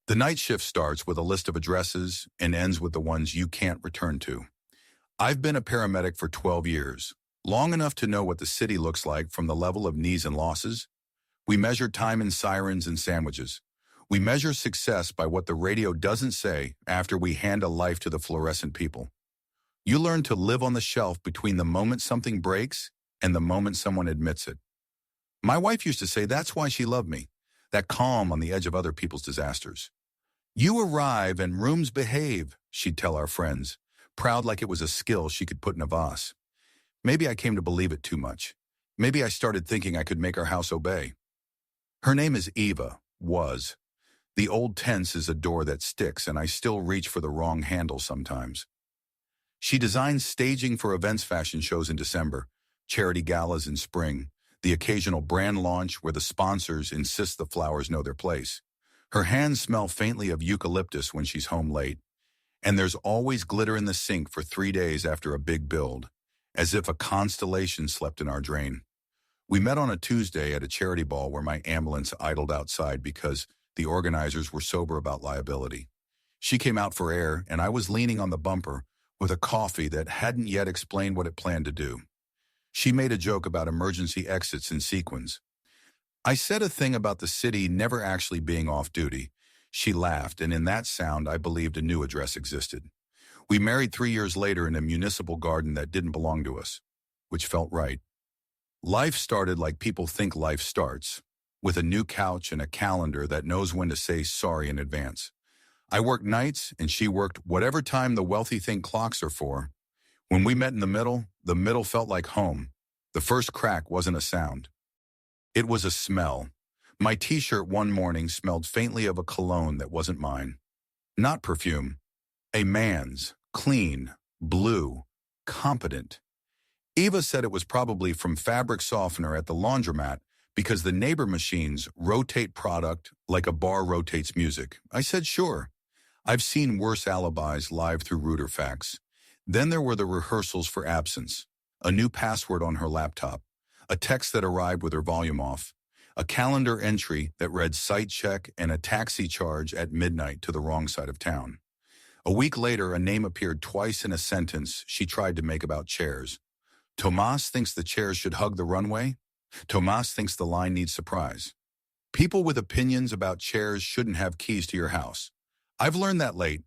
The night shift starts with a list of addresses and ends with the ones you can't return to. I've been a paramedic for 12 years, long enough to know what the city looks like from the level of knees and losses. We measure time in sirens and sandwiches. We measure success by what the radio doesn't say after we hand a life to the fluorescent people. You learn to live on the shelf between the moment something breaks and the moment someone admits it. My wife used to say that's why she loved me, that calm on the edge of other people's disasters. You arrive and rooms behave, she'd tell our friends, proud like it was a skill she could put in a vase. Maybe I came to believe it too much. Maybe I started thinking I could make our house obey. Her name is Eva, was. The old tense is a door that sticks, and I still reach for the wrong handle sometimes. She designs staging for events fashion shows in December, charity galas in spring, the occasional brand launch where the sponsors insist the flowers know their place. Her hands smell faintly of eucalyptus when she's home late, and there's always glitter in the sink for 3 days after a big build, as if a constellation slept in our drain. We met on a Tuesday at a charity ball where my ambulance idled outside because the organizers were sober about liability. She came out for air, and I was leaning on the bumper with a coffee that hadn't yet explained what it planned to do. She made a joke about emergency exits in sequence. I said a thing about the city never actually being off-duty. She laughed, and in that sound I believed a new address existed. We married 3 years later in a municipal garden that didn't belong to us, which felt right. Life started like people think life starts, with a new couch and a calendar that knows when to say sorry in advance. I worked nights, and she worked whatever time the wealthy think clocks are for. When we met in the middle felt like home. The first crack wasn't a sound. It was a smell. My t-shirt one morning smelled faintly of a cologne that wasn't mine. Not perfume. A man's. Clean. Blue. Competent. Eva said it was probably from fabric softener at the laundromat because the neighbor machines rotate product like a bar rotates music. I said sure. I've seen worse alibis live through router facts. Then there were the rehearsals for absence. A new password on her laptop. A text that arrived with her volume off. A calendar entry that read site check and a taxi charge at midnight to the wrong side of town. A week later, a name appeared twice in a sentence she tried to make about chairs. Tomas thinks the chairs should hug the runway. Tomas thinks the line needs surprise. People with opinions about chairs shouldn't have keys to your house. I've learned that late.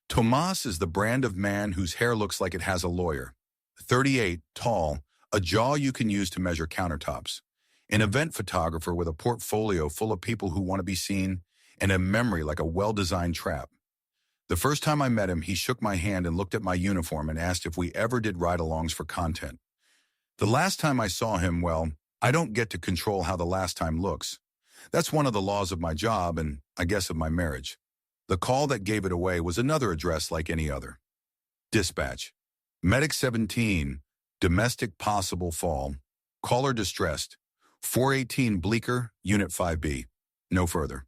Tomas is the brand of man whose hair looks like it has a lawyer. 38, tall, a jaw you can use to measure countertops. An event photographer with a portfolio full of people who want to be seen, and a memory like a well-designed trap. The first time I met him, he shook my hand and looked at my uniform and asked if we ever did ride-alongs for content. The last time I saw him, well, I don't get to control how the last time looks. That's one of the laws of my job and, I guess, of my marriage. The call that gave it away was another address like any other. Dispatch. Medic 17, domestic possible fall. Caller distressed. 418 Bleecker, Unit 5B. No further.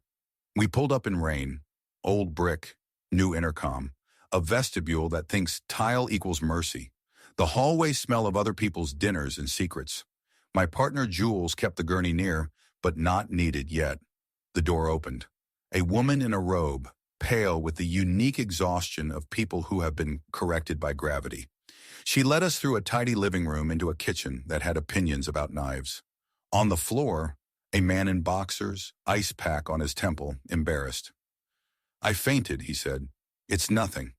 We pulled up in rain. Old brick. New intercom. A vestibule that thinks tile equals mercy. The hallway smell of other people's dinners and secrets. My partner Jules kept the gurney near, but not needed yet. The door opened. A woman in a robe, pale with the unique exhaustion of people who have been corrected by gravity. She led us through a tidy living room into a kitchen that had opinions about knives. On the floor, a man in boxers, ice pack on his temple, embarrassed. I fainted, he said. It's nothing.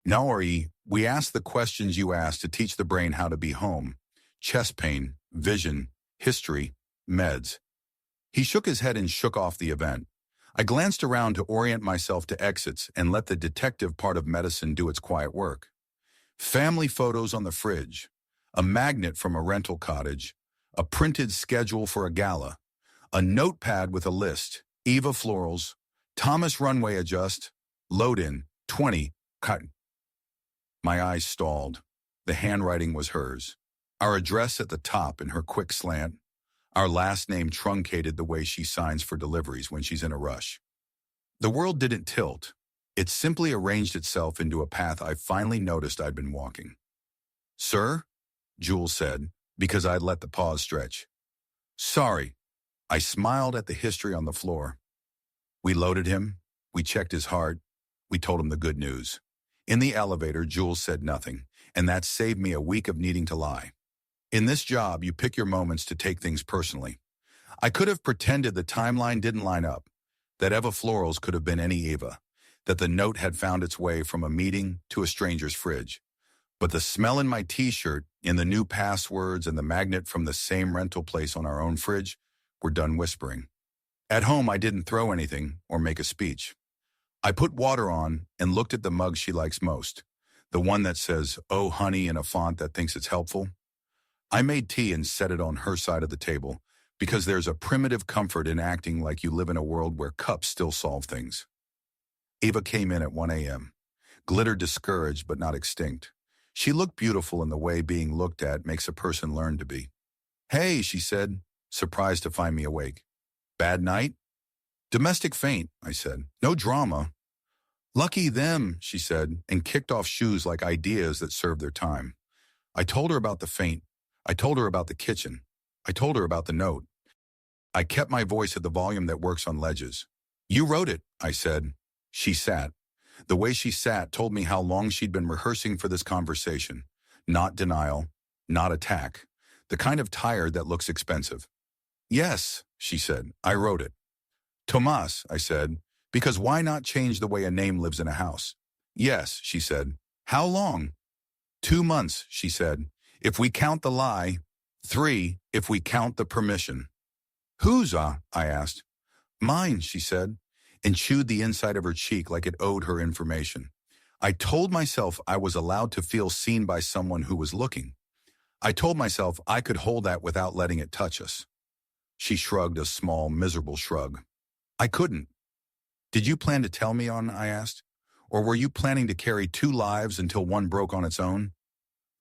Naori, we asked the questions you asked to teach the brain how to be home. Chest pain, vision, history, meds. He shook his head and shook off the event. I glanced around to orient myself to exits and let the detective part of medicine do its quiet work. Family photos on the fridge, a magnet from a rental cottage, a printed schedule for a gala, a notepad with a list, Eva Florals, Thomas Runway Adjust, Load In, 20, cut. My eyes stalled. The handwriting was hers. Our address at the top in her quick slant. Our last name truncated the way she signs for deliveries when she's in a rush. The world didn't tilt. It simply arranged itself into a path I finally noticed I'd been walking. Sir? Jules said, because I'd let the pause stretch. Sorry. I smiled at the history on the floor. We loaded him, We checked his heart. We told him the good news. In the elevator, Jules said nothing, and that saved me a week of needing to lie. In this job, you pick your moments to take things personally. I could have pretended the timeline didn't line up, that Eva Florals could have been any Eva, that the note had found its way from a meeting to a stranger's fridge. But the smell in my t-shirt, in the new passwords, and the magnet from the same rental place on our own fridge were done whispering. At home, I didn't throw anything or make a speech. I put water on and looked at the mug she likes most, the one that says, "Oh, honey," in a font that thinks it's helpful. I made tea and set it on her side of the table, because there's a primitive comfort in acting like you live in a world where cups still solve things. Eva came in at 1 a.m., glittered discouraged but not extinct. She looked beautiful in the way being looked at makes a person learn to be. "Hey," she said, surprised to find me awake. "Bad night?" "Domestic faint," I said. "No drama." "Lucky them," she said, and kicked off shoes like ideas that served their time. I told her about the faint. I told her about the kitchen. I told her about the note. I kept my voice at the volume that works on ledges. "You wrote it," I said. She sat. The way she sat told me how long she'd been rehearsing for this conversation. Not denial, not attack. The kind of tired that looks expensive. "Yes," she said, "I wrote it." "Tomas," I said, "because why not change the way a name lives in a house?" "Yes," she said. "How long?" 2 months, she said. "If we count the lie. 3, if we count the permission." "Whose, I asked. "Mine," she said, and chewed the inside of her cheek like it owed her information. I told myself I was allowed to feel seen by someone who was looking. I told myself I could hold that without letting it touch us. She shrugged a small, miserable shrug. "I couldn't." "Did you plan to tell me on?" I asked. "Or were you planning to carry 2 lives until one broke on its own?"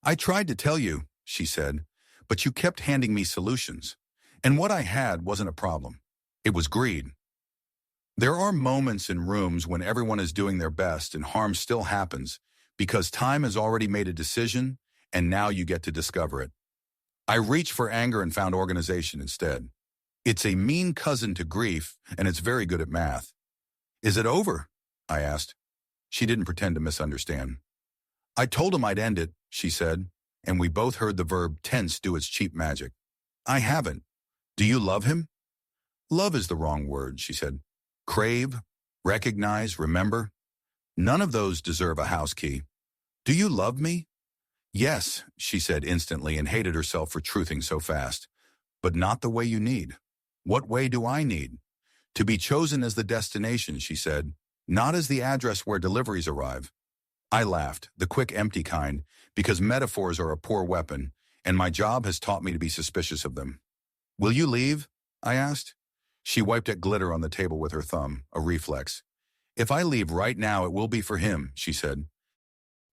"I tried to tell you," she said, "but you kept handing me solutions. And what I had wasn't a problem. It was greed." There are moments in rooms when everyone is doing their best and harm still happens because time has already made a decision and now you get to discover it. I reached for anger and found organization instead. It's a mean cousin to grief, and it's very good at math. "Is it over?" I asked. She didn't pretend to misunderstand. "I told him I'd end it," she said, and we both heard the verb tense do its cheap magic. "I haven't. Do you love him?" "Love is the wrong word," she said. "Crave, recognize, remember. None of those deserve a house key. Do you love me?" "Yes," she said instantly and hated herself for truthing so fast. "But not the way you need." "What way do I need?" "To be chosen as the destination," she said, "not as the address where deliveries arrive." I laughed, the quick, empty kind, because metaphors are a poor weapon, and my job has taught me to be suspicious of them. "Will you leave?" I asked. She wiped at glitter on the table with her thumb, a reflex. "If I leave right now, it will be for him," she said.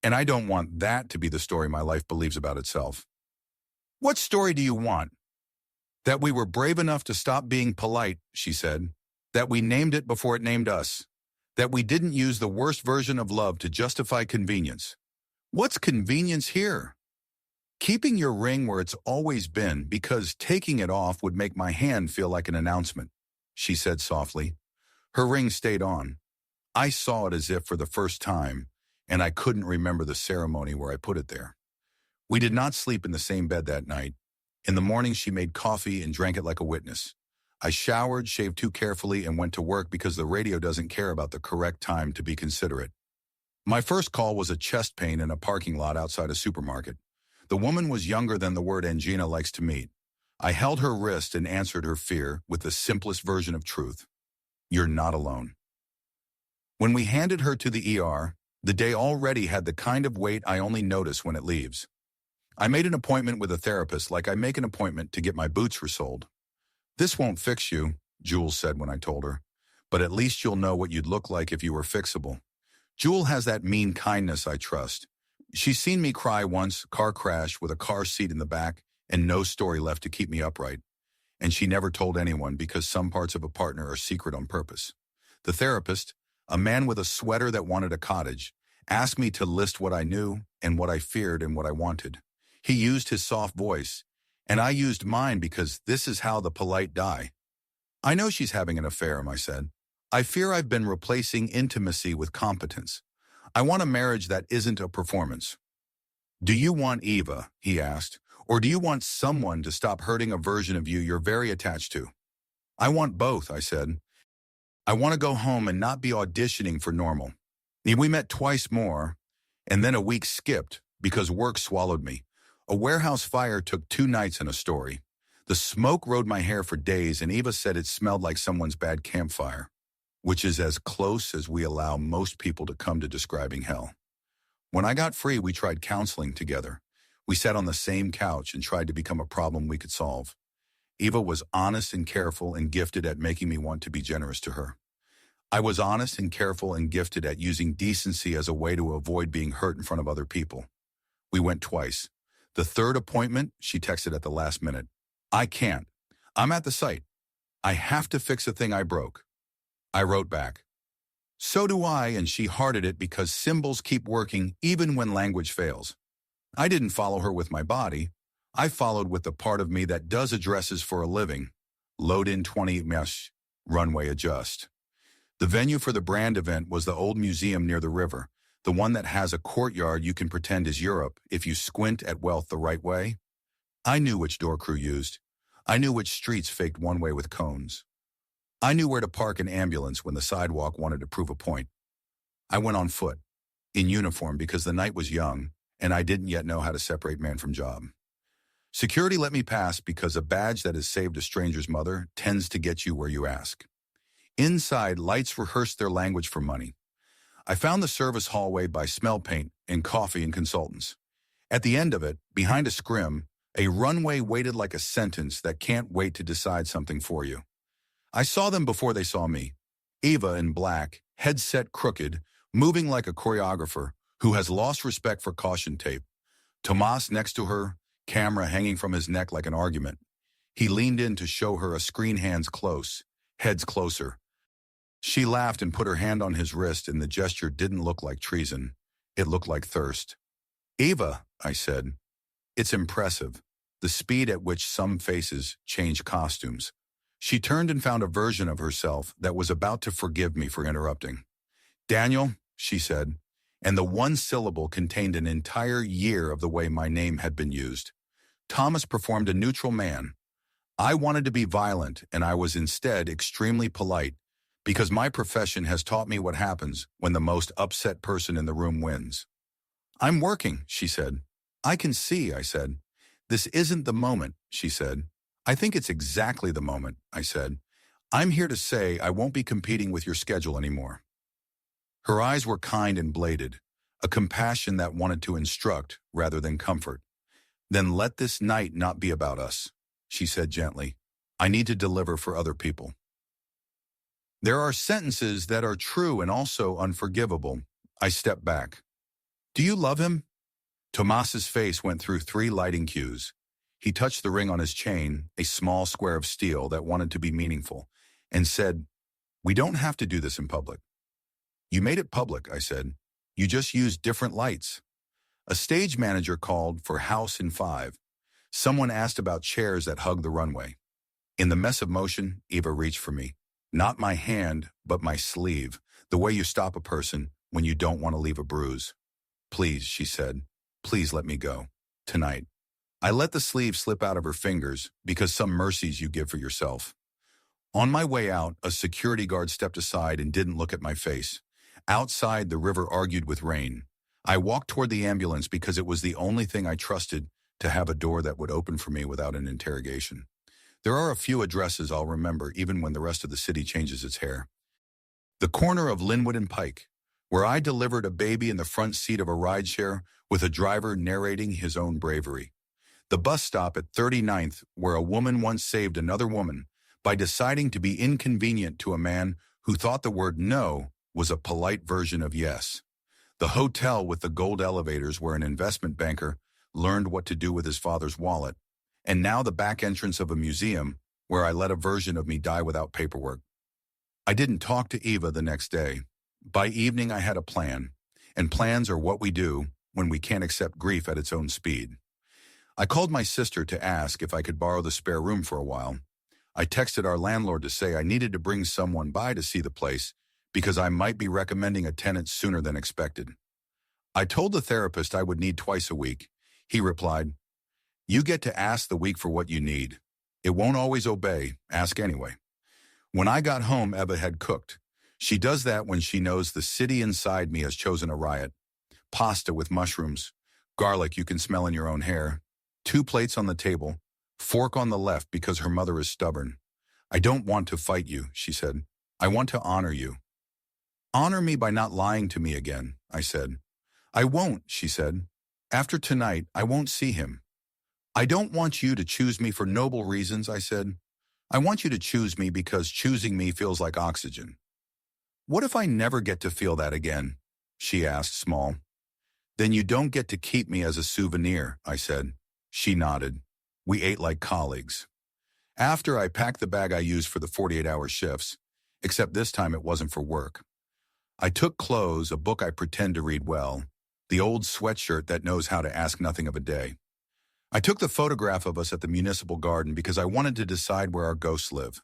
"And I don't want that to be the story my life believes about itself." "What story do you want?" "That we were brave enough to stop being polite," she said. "That we named it before it named us. That we didn't use the worst version of love to justify convenience." "What's convenience here?" "Keeping your ring where it's always been because taking it off would make my hand feel like an announcement," she said softly. Her ring stayed on. I saw it as if for the first time, and I couldn't remember the ceremony where I put it there. We did not sleep in the same bed that night. In the morning, she made coffee and drank it like a witness. I showered, shaved too carefully, and went to work because the radio doesn't care about the correct time to be considerate. My first call was a chest pain in a parking lot outside a supermarket. The woman was younger than the word angina likes to meet. I held her wrist and answered her fear with the simplest version of truth. "You're not alone." When we handed her to the ER, the day already had the kind of weight I only notice when it leaves. I made an appointment with a therapist like I make an appointment to get my boots resoled. "This won't fix you," Jules said when I told her, "but at least you'll know what you'd look like if you were fixable." Jewel has that mean kindness I trust. She's seen me cry once, car crash with a car seat in the back, and no story left to keep me upright. And she never told anyone because some parts of a partner are secret on purpose. The therapist, a man with a sweater that wanted a cottage, asked me to list what I knew and what I feared and what I wanted. He used his soft voice, and I used mine because this is how the polite die. "I know she's having an affair," I said. I fear I've been replacing intimacy with competence. I want a marriage that isn't a performance. Do you want Eva, he asked, or do you want someone to stop hurting a version of you you're very attached to? I want both, I said. I want to go home and not be auditioning for normal. We met twice more, and then a week skipped because work swallowed me. A warehouse fire took 2 nights in a story. The smoke rode my hair for days, and Eva said it smelled like someone's bad campfire, which is as close as we allow most people to come to describing hell. When I got free, we tried counseling together. We sat on the same couch and tried to become a problem we could solve. Eva was honest and careful and gifted at making me want to be generous to her. I was honest and careful and gifted at using decency as a way to avoid being hurt in front of other people. We went twice. The 3rd appointment, she texted at the last minute. I can't. I'm at the site. I have to fix a thing I broke. I wrote back. So do I, and she hearted it because symbols keep working even when language fails. I didn't follow her with my body. I followed with the part of me that does addresses for a living. Load in 20 mesh, runway adjust. The venue for the brand event was the old museum near the river, the one that has a courtyard you can pretend is Europe if you squint at wealth the right way. I knew which door crew used. I knew which streets faked one way with cones. I knew where to park an ambulance when the sidewalk wanted to prove a point. I went on foot, in uniform because the night was young, and I didn't yet know how to separate man from job. Security let me pass because a badge that has saved a stranger's mother tends to get you where you ask. Inside, lights rehearsed their language for money. I found the service hallway by smell paint and coffee and consultants. At the end of it, behind a scrim, a runway waited like a sentence that can't wait to decide something for you. I saw them before they saw me. Eva in black, headset crooked, moving like a choreographer who has lost respect for caution tape. Tomas next to her, camera hanging from his neck like an argument. He leaned in to show her a screen, hands close, heads closer. She laughed and put her hand on his wrist, and the gesture didn't look like treason. It looked like thirst. Eva, I said. It's impressive, the speed at which some faces change costumes. She turned and found a version of herself that was about to forgive me for interrupting. Daniel, she said, and the one syllable contained an entire year of the way my name had been used. Thomas performed a neutral man. I wanted to be violent, and I was instead extremely polite, because my profession has taught me what happens when the most upset person in the room wins. I'm working, she said. I can see, I said. This isn't the moment, she said. I think it's exactly the moment, I said. I'm here to say I won't be competing with your schedule anymore. Her eyes were kind and bladed, a compassion that wanted to instruct rather than comfort. Then let this night not be about us, she said gently. I need to deliver for other people. There are sentences that are true and also unforgivable. I stepped back. Do you love him? Tomas's face went through 3 lighting cues. He touched the ring on his chain, a small square of steel that wanted to be meaningful, and said, we don't have to do this in public. You made it public, I said. You just used different lights. A stage manager called for House in 5. Someone asked about chairs that hugged the runway. In the mess of motion, Eva reached for me. Not my hand, but my sleeve, the way you stop a person when you don't want to leave a bruise. Please, she said, please let me go. Tonight. I let the sleeve slip out of her fingers because some mercies you give for yourself. On my way out, a security guard stepped aside and didn't look at my face. Outside, the river argued with rain. I walked toward the ambulance because it was the only thing I trusted to have a door that would open for me without an interrogation. There are a few addresses I'll remember even when the rest of the city changes its hair. The corner of Linwood and Pike, where I delivered a baby in the front seat of a rideshare with a driver narrating his own bravery. The bus stop at 39th, where a woman once saved another woman by deciding to be inconvenient to a man who thought the word no was a polite version of yes. The hotel with the gold elevators where an investment banker learned what to do with his father's wallet. And now the back entrance of a museum where I let a version of me die without paperwork. I didn't talk to Eva the next day. By evening, I had a plan, and plans are what we do when we can't accept grief at its own speed. I called my sister to ask if I could borrow the spare room for a while. I texted our landlord to say I needed to bring someone by to see the place because I might be recommending a tenant sooner than expected. I told the therapist I would need twice a week. He replied, "You get to ask the week for what you need. It won't always obey. Ask anyway." When I got home, Eva had cooked. She does that when she knows the city inside me has chosen a riot. Pasta with mushrooms, garlic you can smell in your own hair, 2 plates on the table, fork on the left because her mother is stubborn. "I don't want to fight you," she said. "I want to honor you." "Honor me by not lying to me again," I said. "I won't," she said. "After tonight, I won't see him." "I don't want you to choose me for noble reasons," I said. "I want you to choose me because choosing me feels like oxygen." "What if I never get to feel that again?" she asked, small. "Then you don't get to keep me as a souvenir," I said. She nodded. We ate like colleagues. After, I packed the bag I used for the 48-hour shifts, except this time it wasn't for work. I took clothes, a book I pretend to read well, the old sweatshirt that knows how to ask nothing of a day. I took the photograph of us at the municipal garden because I wanted to decide where our ghosts live.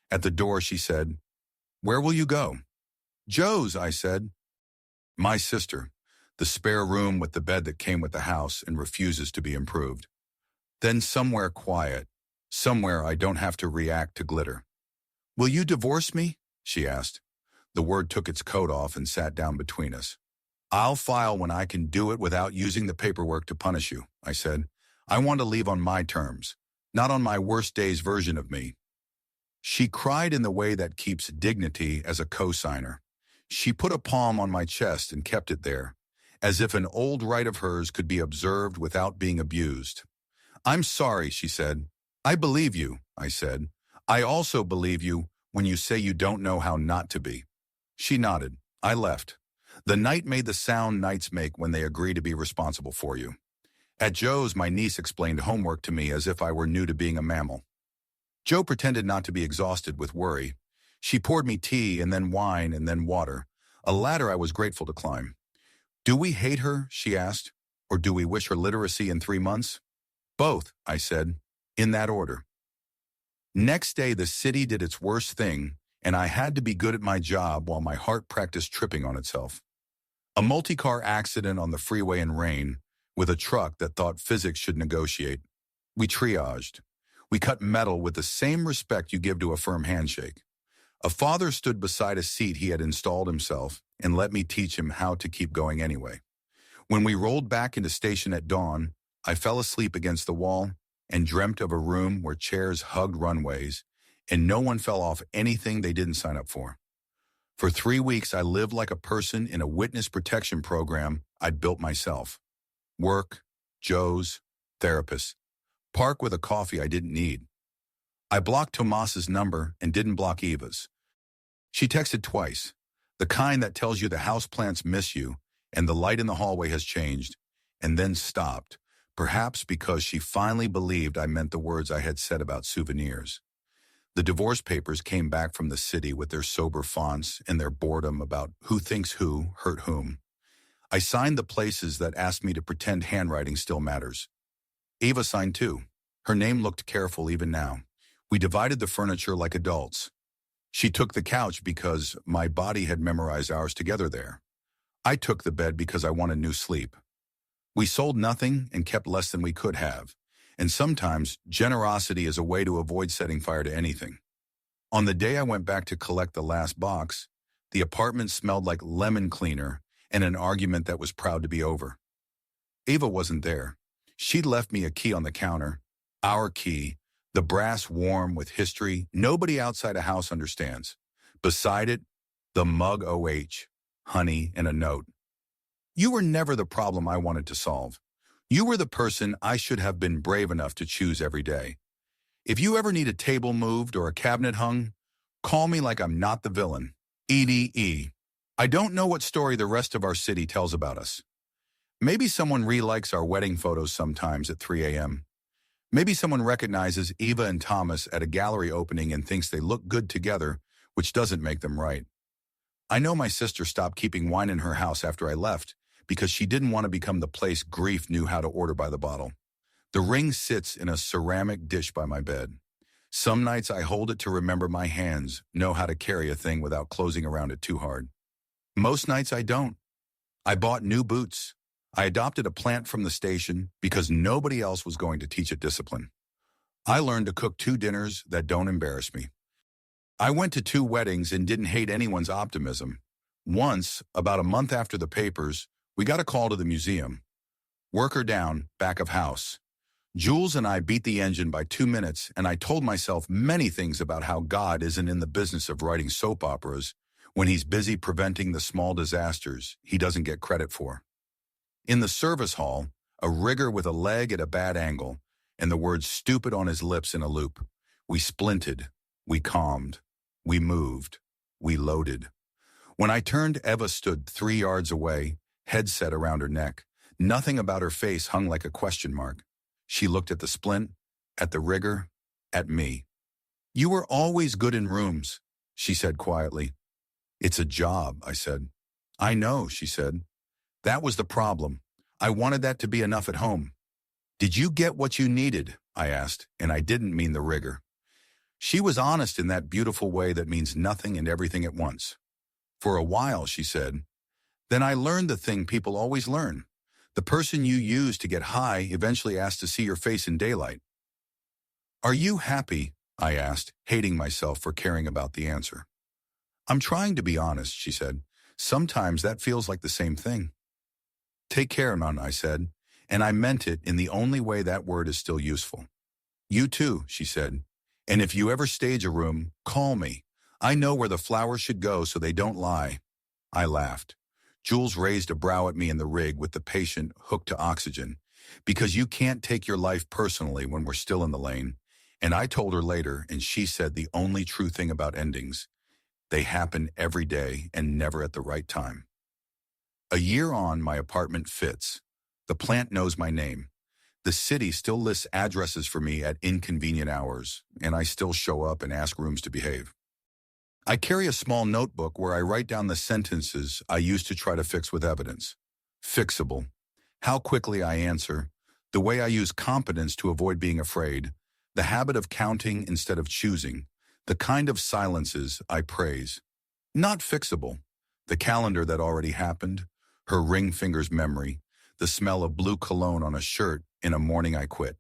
At the door, she said, "Where will you go?" "Joe's," I said. "My sister, the spare room with the bed that came with the house and refuses to be improved. Then somewhere quiet, somewhere I don't have to react to glitter." "Will you divorce me?" she asked. The word took its coat off and sat down between us. "I'll file when I can do it without using the paperwork to punish you," I said. "I want to leave on my terms, not on my worst day's version of me." She cried in the way that keeps dignity as a co-signer. She put a palm on my chest and kept it there, as if an old right of hers could be observed without being abused. "I'm sorry," she said. "I believe you," I said. "I also believe you when you say you don't know how not to be." She nodded. I left. The night made the sound nights make when they agree to be responsible for you. At Joe's, my niece explained homework to me as if I were new to being a mammal. Joe pretended not to be exhausted with worry. She poured me tea and then wine and then water, a ladder I was grateful to climb. "Do we hate her?" she asked. "Or do we wish her literacy in 3 months?" "Both," I said, in that order. Next day, the city did its worst thing, and I had to be good at my job while my heart practiced tripping on itself. A multi-car accident on the freeway in rain, with a truck that thought physics should negotiate. We triaged. We cut metal with the same respect you give to a firm handshake. A father stood beside a seat he had installed himself and let me teach him how to keep going anyway. When we rolled back into station at dawn, I fell asleep against the wall and dreamt of a room where chairs hugged runways and no one fell off anything they didn't sign up for. For 3 weeks, I lived like a person in a witness protection program I'd built myself. Work, Joe's, therapist, park with a coffee I didn't need. I blocked Tomas's number and didn't block Eva's. She texted twice, the kind that tells you the houseplants miss you and the light in the hallway has changed, and then stopped, perhaps because she finally believed I meant the words I had said about souvenirs. The divorce papers came back from the city with their sober fonts and their boredom about who thinks who hurt whom. I signed the places that asked me to pretend handwriting still matters. Eva signed too. Her name looked careful even now. We divided the furniture like adults. She took the couch because my body had memorized ours together there. I took the bed because I wanted new sleep. We sold nothing and kept less than we could have. And sometimes generosity is a way to avoid setting fire to anything. On the day I went back to collect the last box, the apartment smelled like lemon cleaner and an argument that was proud to be over. Eva wasn't there. She'd left me a key on the counter, our key, the brass warm with history nobody outside a house understands. Beside it, the mug OH, honey, and a note. "You were never the problem I wanted to solve. You were the person I should have been brave enough to choose every day. If you ever need a table moved or a cabinet hung, call me like I'm not the villain. EDE. I don't know what story the rest of our city tells about us. Maybe someone re-likes our wedding photos sometimes at 3 a.m. Maybe someone recognizes Eva and Thomas at a gallery opening and thinks they look good together, which doesn't make them right. I know my sister stopped keeping wine in her house after I left because she didn't want to become the place grief knew how to order by the bottle. The ring sits in a ceramic dish by my bed. Some nights I hold it to remember my hands know how to carry a thing without closing around it too hard. Most nights I don't. I bought new boots. I adopted a plant from the station because nobody else was going to teach it discipline. I learned to cook 2 dinners that don't embarrass me. I went to 2 weddings and didn't hate anyone's optimism. Once, about a month after the papers, we got a call to the museum. Worker down, back of house. Jules and I beat the engine by 2 minutes, and I told myself many things about how God isn't in the business of writing soap operas when he's busy preventing the small disasters he doesn't get credit for. In the service hall, a rigger with a leg at a bad angle, and the word stupid on his lips in a loop. We splinted, we calmed, we moved, we loaded. When I turned, Eva stood 3 yards away, headset around her neck. Nothing about her face hung like a question mark. She looked at the splint, at the rigger, at me. "You were always good in rooms," she said quietly. "It's a job," I said. "I know," she said. "That was the problem. I wanted that to be enough at home." "Did you get what you needed?" I asked, and I didn't mean the rigger. She was honest in that beautiful way that means nothing and everything at once. "For a while," she said. "Then I learned the thing people always learn. The person you use to get high eventually asks to see your face in daylight." "Are you happy?" I asked, hating myself for caring about the answer. "I'm trying to be honest," she said. "Sometimes that feels like the same thing." "Take care, Nun," I said, and I meant it in the only way that word is still useful. "You too," she said. "And if you ever stage a room, call me. I know where the flowers should go so they don't lie." I laughed. Jules raised a brow at me in the rig with the patient hooked to oxygen. "Because you can't take your life personally when we're still in the lane." And I told her later, and she said the only true thing about endings: they happen every day and never at the right time. A year on, my apartment fits. The plant knows my name. The city still lists addresses for me at inconvenient hours, and I still show up and ask rooms to behave. I carry a small notebook where I write down the sentences I used to try to fix with evidence. Fixable. How quickly I answer. The way I use competence to avoid being afraid. The habit of counting instead of choosing. The kind of silences I praise. Not fixable. The calendar that already happened. Her ring finger's memory. The smell of blue cologne on a shirt in a morning I quit.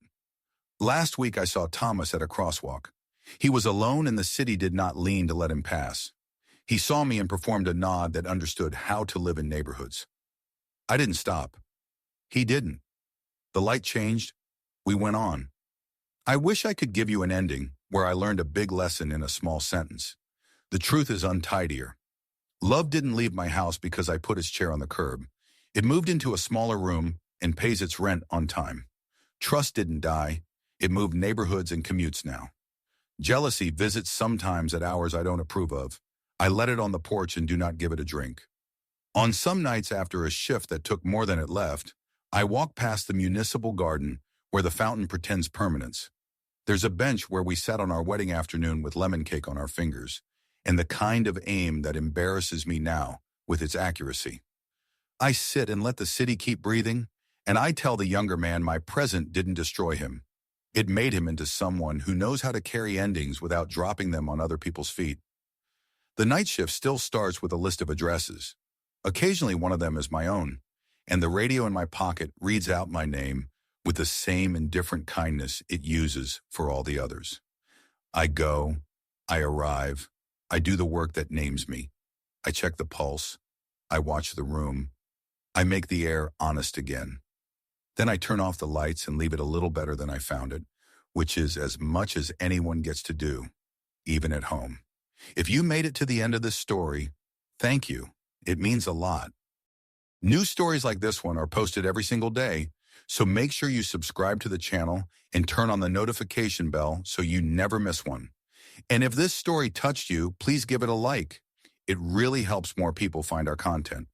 Last week I saw Thomas at a crosswalk. He was alone and the city did not lean to let him pass. He saw me and performed a nod that understood how to live in neighborhoods. I didn't stop. He didn't. The light changed. We went on. I wish I could give you an ending where I learned a big lesson in a small sentence. The truth is untidier. Love didn't leave my house because I put its chair on the curb. It moved into a smaller room and pays its rent on time. Trust didn't die. It moved neighborhoods and commutes now. Jealousy visits sometimes at hours I don't approve of. I let it on the porch and do not give it a drink. On some nights after a shift that took more than it left, I walk past the municipal garden where the fountain pretends permanence. There's a bench where we sat on our wedding afternoon with lemon cake on our fingers, and the kind of aim that embarrasses me now with its accuracy. I sit and let the city keep breathing, and I tell the younger man my present didn't destroy him. It made him into someone who knows how to carry endings without dropping them on other people's feet. The night shift still starts with a list of addresses. Occasionally one of them is my own, and the radio in my pocket reads out my name with the same indifferent kindness it uses for all the others. I go, I arrive, I do the work that names me. I check the pulse, I watch the room, I make the air honest again. Then I turn off the lights and leave it a little better than I found it, which is as much as anyone gets to do, even at home. If you made it to the end of this story, thank you. It means a lot. New stories like this one are posted every single day, so make sure you subscribe to the channel and turn on the notification bell so you never miss one. And if this story touched you, please give it a like. It really helps more people find our content.